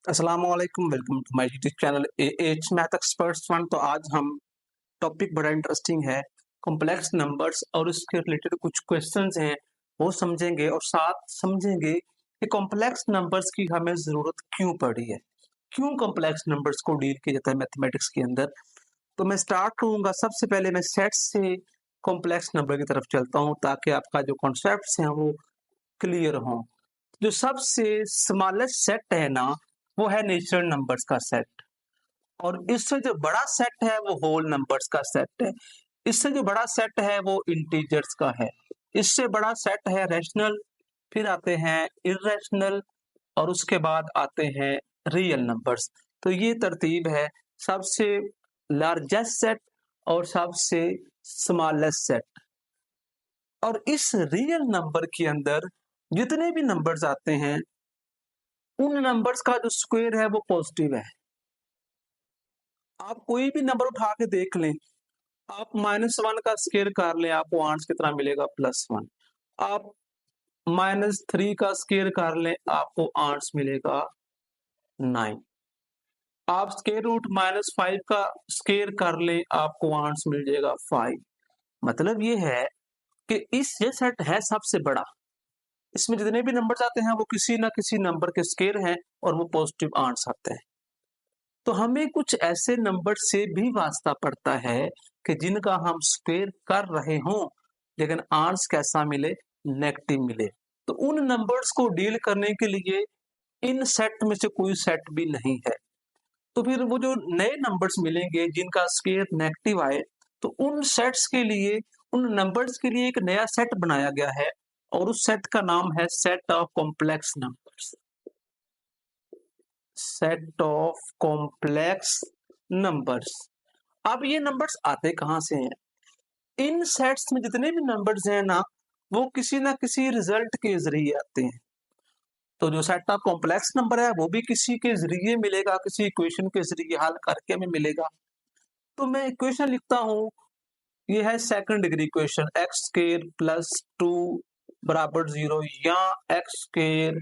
अस्सलाम वालेकुम, welcome to my YouTube channel AH math experts one. तो आज हम टॉपिक बड़ा इंटरेस्टिंग है, कॉम्प्लेक्स नंबर्स और उसके रिलेटेड कुछ क्वेश्चंस हैं वो समझेंगे और साथ समझेंगे कि कॉम्प्लेक्स नंबर्स की हमें ज़रूरत क्यों पड़ी है, क्यों कॉम्प्लेक्स नंबर्स को डील किया जाता है मैथमेटिक्स के अंदर। तो मैं स्टार्ट करूँगा, सबसे पहले मैं सेट से कॉम्प्लेक्स नंबर की तरफ चलता हूँ ताकि आपका जो कॉन्सेप्ट्स हैं वो क्लियर हों। जो सबसे स्मॉलेस्ट सेट है ना, वो है नेचुरल नंबर्स का सेट, और इससे जो बड़ा सेट है वो होल नंबर्स का सेट है। इससे जो बड़ा सेट है वो इंटीजर्स का है। इससे बड़ा सेट है रैशनल, फिर आते हैं इर्रेशनल, और उसके बाद आते हैं रियल नंबर्स। तो ये तरतीब है, सबसे लार्जेस्ट सेट और सबसे स्मॉलेस्ट सेट। और इस रियल नंबर के अंदर जितने भी नंबर्स आते हैं उन नंबर्स का जो स्क्वायर है वो पॉजिटिव है। आप कोई भी नंबर उठा के देख लें, आप -1 का स्क्वायर कर लें, आपको आंसर कितना मिलेगा? +1। आप -3 का स्क्वायर कर लें, आपको आंसर मिलेगा 9। आप स्क्वायर रूट -5 का स्क्वायर कर लें, आपको आंसर मिल जाएगा 5। मतलब ये है कि ये सेट है सबसे बड़ा। इसमें जितने भी नंबर्स आते हैं वो किसी ना किसी नंबर के स्क्वायर हैं और वो पॉजिटिव आंसर आते हैं। तो हमें कुछ ऐसे नंबर से भी वास्ता पड़ता है कि जिनका हम स्क्वायर कर रहे हों लेकिन आंसर कैसा मिले? नेगेटिव मिले। तो उन नंबर्स को डील करने के लिए इन सेट में से कोई सेट भी नहीं है। तो फिर वो जो नए नंबर्स मिलेंगे जिनका स्क्वायर नेगेटिव आए, तो उन सेट्स के लिए, उन नंबर्स के लिए एक नया सेट बनाया गया है और उस सेट का नाम है set of complex numbers. Set of complex numbers. अब ये नंबर्स आते कहाँ से हैं? इन सेट्स में जितने भी नंबर्स हैं ना, वो किसी ना किसी रिजल्ट के जरिए आते हैं। तो जो सेट ऑफ कॉम्प्लेक्स नंबर है वो भी किसी के जरिए मिलेगा, किसी इक्वेशन के जरिए हल करके हमें मिलेगा। तो मैं इक्वेशन लिखता हूँ, ये है second degree equation, x square plus 2 बराबर 0 या एक्स स्क्वायर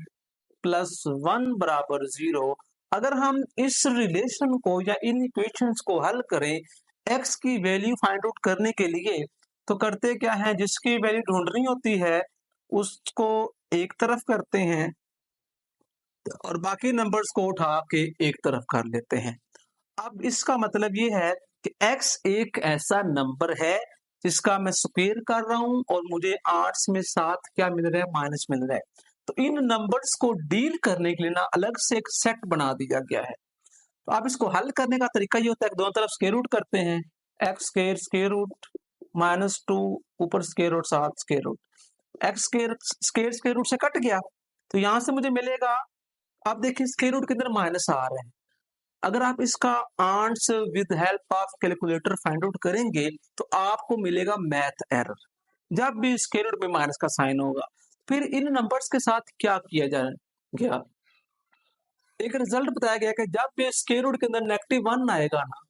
प्लस 1 बराबर 0। अगर हम इस रिलेशन को या इन इक्वेशंस को हल करें x की वैल्यू फाइंड आउट करने के लिए, तो करते क्या है, जिसकी वैल्यू ढूंढनी होती है उसको एक तरफ करते हैं और बाकी नंबर्स को उठा के एक तरफ कर लेते हैं। अब इसका मतलब ये है कि x एक ऐसा नंबर है जिसका मैं स्क्वायर कर रहा हूं और मुझे 8 में 7 क्या मिल रहा है? माइनस मिल रहा है। तो इन नंबर्स को डील करने के लिए ना अलग से एक सेट बना दिया गया है। तो आप इसको हल करने का तरीका ये होता है कि दोनों तरफ स्क्वायर रूट करते हैं, एक्स स्क्वायर स्क्वायर रूट -2 ऊपर square root 7 square root, x square square square root से कट गया, तो यहां से मुझे मिलेगा, आप देखिए स्क्वायर रूट के अंदर माइनस आ रहा है। अगर आप इसका answer with help of calculator find out करेंगे तो आपको मिलेगा मैथ एरर, जब भी स्क्वायर रूट में माइनस का साइन होगा। फिर इन नंबर्स के साथ क्या किया जाए गया, एक रिजल्ट बताया गया कि जब भी स्क्वायर रूट के अंदर -1 आएगा ना,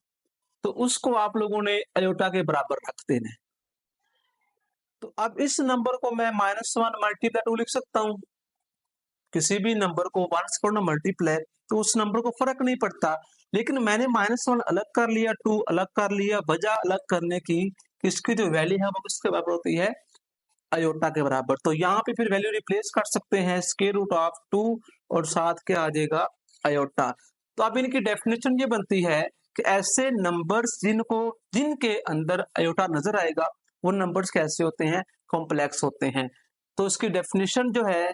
तो उसको आप लोगों ने अयोटा के बराबर रख देना है। तो अब इस नंबर को मैं -1 मल्टीप्लाई 2 लिख सकता हूँ। किसी भी नंबर को 1 से करना मल्टीप्लाई, तो उस नंबर को फर्क नहीं पड़ता। लेकिन मैंने -1 अलग कर लिया, 2 अलग कर लिया, वजह अलग करने की, इसकी जो वैल्यू है वो किसके बराबर होती है? अयोटा के बराबर। तो यहाँ पे फिर वैल्यू रिप्लेस कर सकते हैं, स्क्वायर रूट ऑफ 2 और साथ क्या आ जाएगा? अयोटा। तो अब इनकी डेफिनेशन ये बनती है कि ऐसे नंबर्स जिनके अंदर अयोटा नजर आएगा वो नंबर्स कैसे होते हैं? कॉम्प्लेक्स होते हैं। तो इसकी डेफिनेशन जो है,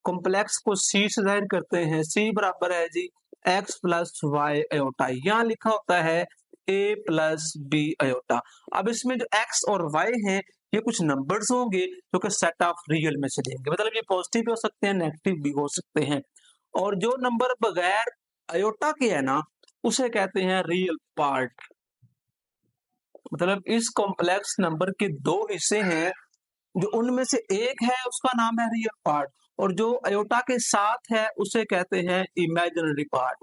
कॉम्प्लेक्स को सी से जाहिर करते हैं। सी बराबर है जी एक्स प्लस वाई अयोटा, यहाँ लिखा होता है ए प्लस बी अयोटा। अब इसमें जो एक्स और वाई हैं ये कुछ नंबर्स होंगे जो कि सेट ऑफ रियल में से लेंगे, मतलब ये पॉजिटिव भी हो सकते हैं, नेगेटिव भी हो सकते हैं। और जो नंबर बगैर अयोटा के है ना, उसे कहते हैं रियल पार्ट। मतलब इस कॉम्प्लेक्स नंबर के दो हिस्से हैं, जो उनमें से एक है उसका नाम है रियल पार्ट, और जो अयोटा के साथ है उसे कहते हैं इमेजिनरी पार्ट,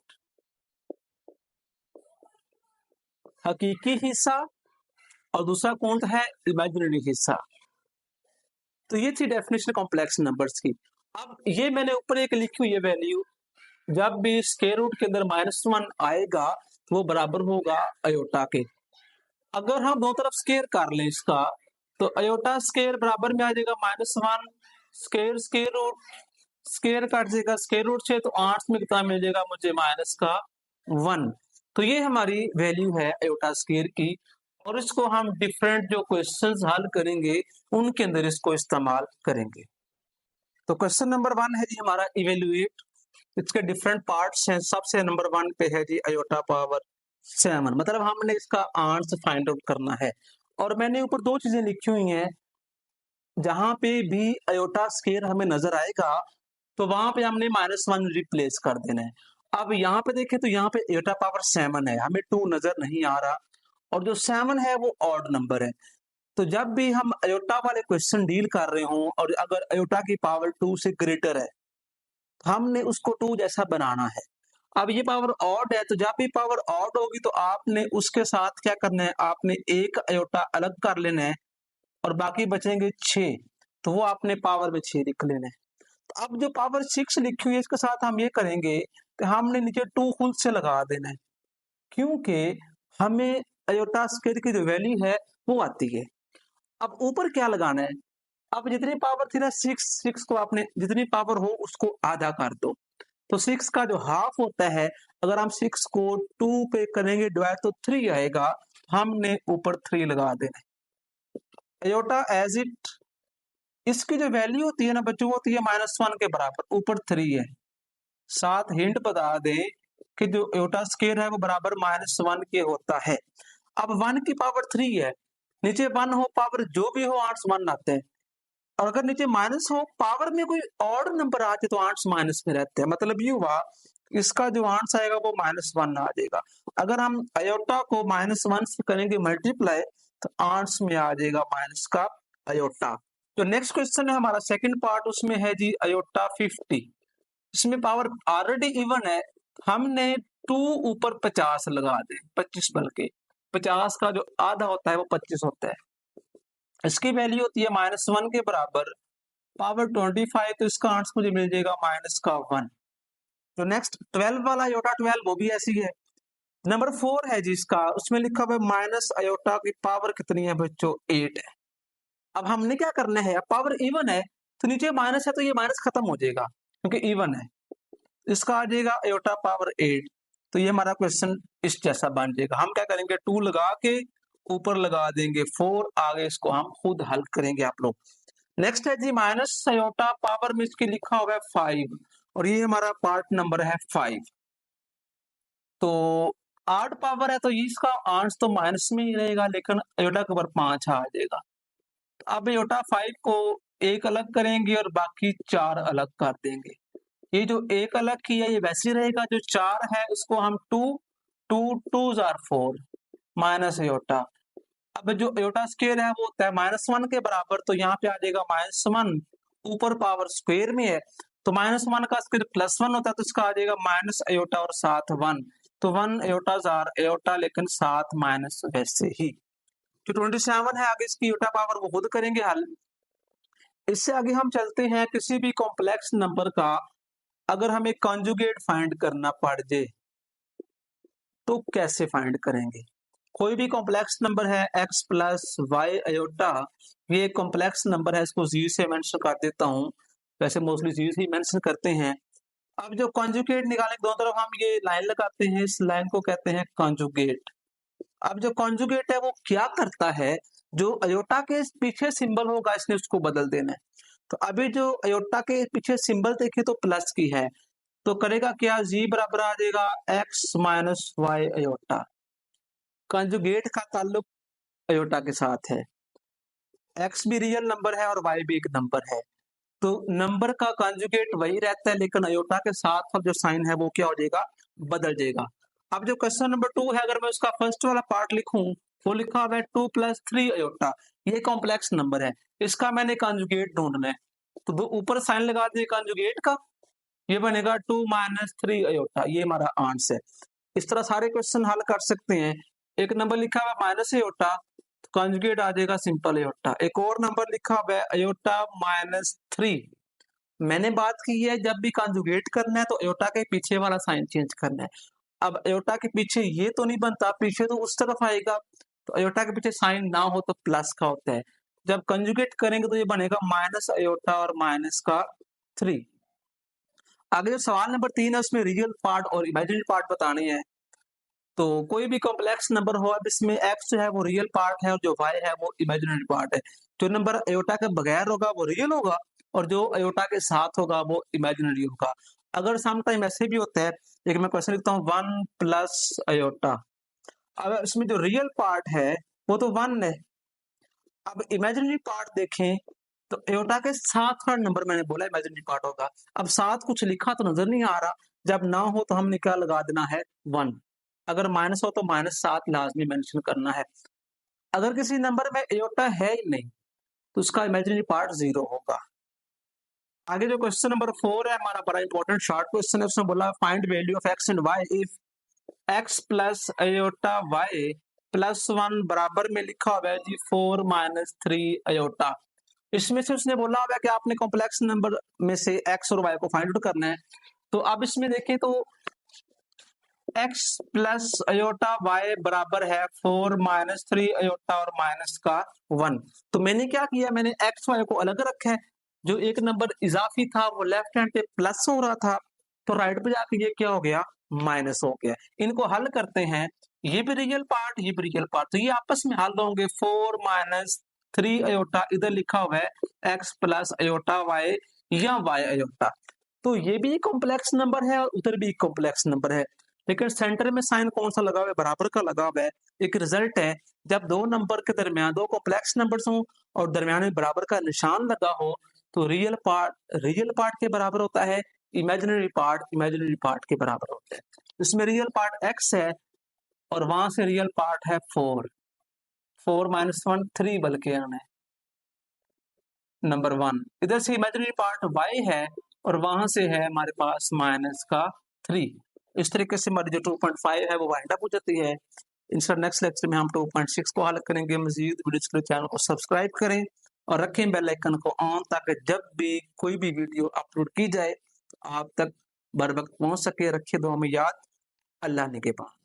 हकीकी हिस्सा, और दूसरा कौन सा है? इमेजिनरी हिस्सा। तो ये थी डेफिनेशन कॉम्प्लेक्स नंबर्स की। अब ये मैंने ऊपर एक लिखी हुई है वैल्यू, जब भी स्क्वायर रूट के अंदर -1 आएगा तो वो बराबर होगा अयोटा के। अगर हम दोनों तरफ स्क्वायर कर लें इसका, तो अयोटा स्क्वायर बराबर में आ जाएगा -1, स्क्वायर स्क्वायर रूट, स्क्वायर काट जाएगा स्क्वायर रूट से, तो 8 में कितना मिल जाएगा मुझे -1। तो ये हमारी वैल्यू है अयोटा स्क्वायर की, और इसको हम डिफरेंट जो क्वेश्चंस हल करेंगे उनके अंदर इसको इस्तेमाल करेंगे। तो क्वेश्चन नंबर 1 है जी हमारा इवेल्युएट, इसके डिफरेंट पार्ट्स हैं। सबसे नंबर 1 पे है जी अयोटा पावर 7, मतलब हमने इसका आंसर फाइंड आउट करना है। और मैंने ऊपर दो चीजें लिखी हुई हैं, जहां पे भी अयोटा स्क्वायर हमें नजर आएगा तो वहां पे हमने -1 रिप्लेस कर देना है। अब यहाँ पे देखें तो यहाँ पे अयोटा पावर 7 है, हमें 2 नजर नहीं आ रहा, और जो 7 है वो ऑड नंबर है। तो जब भी हम अयोटा वाले क्वेश्चन डील कर रहे हों और अगर अयोटा की पावर 2 से ग्रेटर है, हमने उसको 2 जैसा बनाना है। अब ये पावर ऑड है, तो जब भी पावर ऑड होगी तो आपने उसके साथ क्या करना है, आपने एक अयोटा अलग कर लेना है और बाकी बचेंगे 6, तो वो आपने पावर में 6 लिख लेना है। तो अब जो पावर 6 लिखी हुई है इसके साथ हम ये करेंगे कि हमने नीचे 2 खुद से लगा देना है, क्योंकि हमें अयोटा स्क्वायर की जो वैल्यू है वो आती है। अब ऊपर क्या लगाना है, अब जितनी पावर थी ना 6 को आपने जितनी पावर हो उसको आधा कर दो, तो 6 का जो हाफ होता है, अगर हम 6 को 2 पे करेंगे डिवाइड तो 3 आएगा, हमने ऊपर 3 लगा देना है। अयोटा एज इट, इसकी जो वैल्यू होती है ना बच्चों, होती है -1 के बराबर, ऊपर 3 है। साथ हिंट बता दें कि जो अयोटा स्क्वायर है वो बराबर -1 के होता है। अब 1 की पावर 3 है, नीचे 1 हो पावर जो भी हो 8 1 आते हैं, और अगर नीचे माइनस हो पावर में कोई और नंबर आ जाए तो आंट्स माइनस में रहते हैं, मतलब ये हुआ इसका जो आंसर आएगा वो -1 आ जाएगा। अगर हम अयोटा को -1 से करेंगे मल्टीप्लाई, तो आंट्स में आ जाएगा माइनस का अयोटा। जो नेक्स्ट क्वेश्चन है हमारा सेकंड पार्ट, उसमें है जी अयोटा 50, इसमें पावर ऑलरेडी इवन है, हमने 2 ऊपर 50 लगा दे, 25 बल्कि 50 का जो आधा होता है वो 25 होता है, इसकी वैल्यू होती है -1 के बराबर पावर 25, तो इसका आंसर मुझे मिल जाएगा -1। तो नेक्स्ट 12 वाला अयोटा 12 वो भी ऐसी है। नंबर 4 है जिसका, उसमें लिखा हुआ है माइनस अयोटा की पावर कितनी है बच्चों, 8 है। अब हमने क्या करना है, अब पावर इवन है तो नीचे माइनस है तो ये माइनस खत्म हो जाएगा क्योंकि इवन है, इसका आ जाएगा अयोटा पावर 8। तो ये हमारा क्वेश्चन इस जैसा बन जाएगा। हम क्या करेंगे, 2 लगा के ऊपर लगा देंगे 4, आगे इसको हम खुद हल करेंगे आप लोग। नेक्स्ट है जी माइनस अयोटा पावर में इसके लिखा हुआ है 5, और ये हमारा पार्ट नंबर है 5। तो 8 पावर है तो इसका आंसर तो माइनस में ही रहेगा, लेकिन अयोटा के ऊपर 5 आ जाएगा। तो अब अयोटा 5 को एक अलग करेंगे और बाकी 4 अलग कर देंगे। ये जो एक अलग किया ये वैसे रहेगा, जो 4 है इसको हम 2 2 2 आर 4 माइनस अयोटा। अब जो अयोटा स्क्वायर है वो होता है -1 के बराबर, तो यहाँ पे आ जाएगा -1, ऊपर पावर स्क्वायर में है तो -1 का स्क्वायर +1 होता है, तो इसका आ जाएगा माइनस अयोटा और साथ 1, तो 1 अयोटा जार अयोटा, लेकिन साथ माइनस वैसे ही। जो 27 है आगे इसकी अयोटा पावर वो खुद करेंगे हल। इससे आगे हम चलते हैं, किसी भी कॉम्प्लेक्स नंबर का अगर हमें कॉन्जुगेट फाइंड करना पड़ जाए तो कैसे फाइंड करेंगे। कोई भी कॉम्प्लेक्स नंबर है x प्लस वाई अयोटा, ये कॉम्प्लेक्स नंबर है, इसको जी से मेंशन कर देता हूँ, वैसे मोस्टली जी से ही मेंशन करते हैं। अब जो कॉन्जुगेट निकालने दोनों तरफ हम ये लाइन लगाते हैं, इस लाइन को कहते हैं कॉन्जुगेट। अब जो कॉन्जुगेट है वो क्या करता है, जो अयोटा के पीछे सिंबल होगा इसने उसको बदल देना है। तो अभी जो अयोटा के पीछे सिंबल देखे तो प्लस की है, तो करेगा क्या, जी बराबर आ जाएगा x minus y iota. Conjugate का ताल्लुक अयोटा के साथ है, x भी रियल नंबर है और y भी एक नंबर है, तो नंबर का कंजुगेट वही रहता है, लेकिन अयोटा के साथ अब जो साइन है वो क्या हो जाएगा, बदल जाएगा। अब जो क्वेश्चन नंबर 2 है, अगर मैं उसका फर्स्ट वाला पार्ट लिखूं, वो लिखा हुआ है 2 + 3 अयोटा, ये कॉम्प्लेक्स नंबर है, इसका मैंने कंजुगेट ढूंढना है, तो दो ऊपर साइन लगा दिए कंजुगेट का, ये बनेगा 2 - 3 अयोटा, ये हमारा आंसर है। इस तरह सारे क्वेश्चन हल कर सकते हैं। एक नंबर लिखा हुआ माइनस अयोटा, तो कंजुगेट आ जाएगा सिंपल अयोटा। एक और नंबर लिखा हुआ है अयोटा -3, मैंने बात की है जब भी कंजुगेट करना है तो एयोटा के पीछे वाला साइन चेंज करना है। अब एयोटा के पीछे ये तो नहीं बनता, पीछे तो उस तरफ आएगा, तो एयोटा के पीछे साइन ना हो तो प्लस का होता है। जब कंजुगेट करेंगे तो ये बनेगा माइनस एयोटा और माइनस का 3। आगे जो सवाल नंबर 3 है उसमें रियल पार्ट और इमेजिनरी पार्ट बताने हैं। तो कोई भी कॉम्प्लेक्स नंबर हो, अब इसमें x जो है वो रियल पार्ट है और जो y है वो इमेजिनरी पार्ट है। जो नंबर अयोटा के बगैर होगा वो रियल होगा और जो अयोटा के साथ होगा वो इमेजिनरी होगा। अगर सम टाइम ऐसे भी होता है, एक मैं क्वेश्चन लिखता हूँ 1 प्लस अयोटा। अब इसमें जो रियल पार्ट है वो तो 1 है। अब इमेजिनरी पार्ट देखें तो अयोटा के साथ का नंबर मैंने बोला इमेजिनरी पार्ट होगा। अब साथ कुछ लिखा तो नजर नहीं आ रहा, जब ना हो तो हमने क्या लगा देना है 1। अगर माइनस हो तो -7 लाजमी मेंशन करना है। अगर किसी नंबर में एयोटा है ही नहीं तो उसका इमेजिनरी पार्ट 0 होगा। आगे जो क्वेश्चन नंबर 4 है हमारा बड़ा इंपॉर्टेंट शॉर्ट क्वेश्चन है, उसमें बोला find value of x and y if x plus iota y plus 1 बराबर में लिखा हुआ है जी 4 माइनस 3 अयोटा। इसमें से उसने बोला हुआ है कि आपने कॉम्प्लेक्स नंबर में से x और y को फाइंड आउट करना है। तो अब इसमें देखें तो x प्लस अयोटा y बराबर है 4 माइनस 3 अयोटा और माइनस का 1। तो मैंने क्या किया, मैंने x y को अलग रखा है। जो एक नंबर इजाफी था वो लेफ्ट हैंड पे प्लस हो रहा था, तो राइट पे जाके ये क्या हो गया, माइनस हो गया। इनको हल करते हैं, ये भी रियल पार्ट ये भी रियल पार्ट, तो ये आपस में हल होंगे। 4 माइनस 3 अयोटा इधर लिखा हुआ है x प्लस अयोटा y या y अयोटा। तो ये भी कॉम्प्लेक्स नंबर है और उधर भी कॉम्प्लेक्स नंबर है, लेकिन सेंटर में साइन कौन सा लगा हुआ है, बराबर का लगा हुआ है। एक रिजल्ट है, जब दो नंबर के दरमियान दो कॉम्प्लेक्स नंबर्स हों और दरमियान में बराबर का निशान लगा हो तो रियल पार्ट के बराबर होता है, इमेजिनरी पार्ट के बराबर होता है। इसमें रियल पार्ट x है और वहां से रियल पार्ट है 4 माइनस 1 3 बल्कि है नंबर 1। इधर से इमेजिनरी पार्ट y है और वहां से है हमारे पास माइनस का 3। इस तरीके से हमारी जो 2.5 है वो वाइंड अप हो जाती है। इंशाल्लाह नेक्स्ट लेक्चर में हम 2.6 को हल करेंगे। मजीद वीडियोस के लिए चैनल को सब्सक्राइब करें और रखें बेल आइकन को ऑन, ताकि जब भी कोई भी वीडियो अपलोड की जाए आप तक बर वक्त पहुंच सके। रखिए दुआ में याद। अल्लाह निगहबान।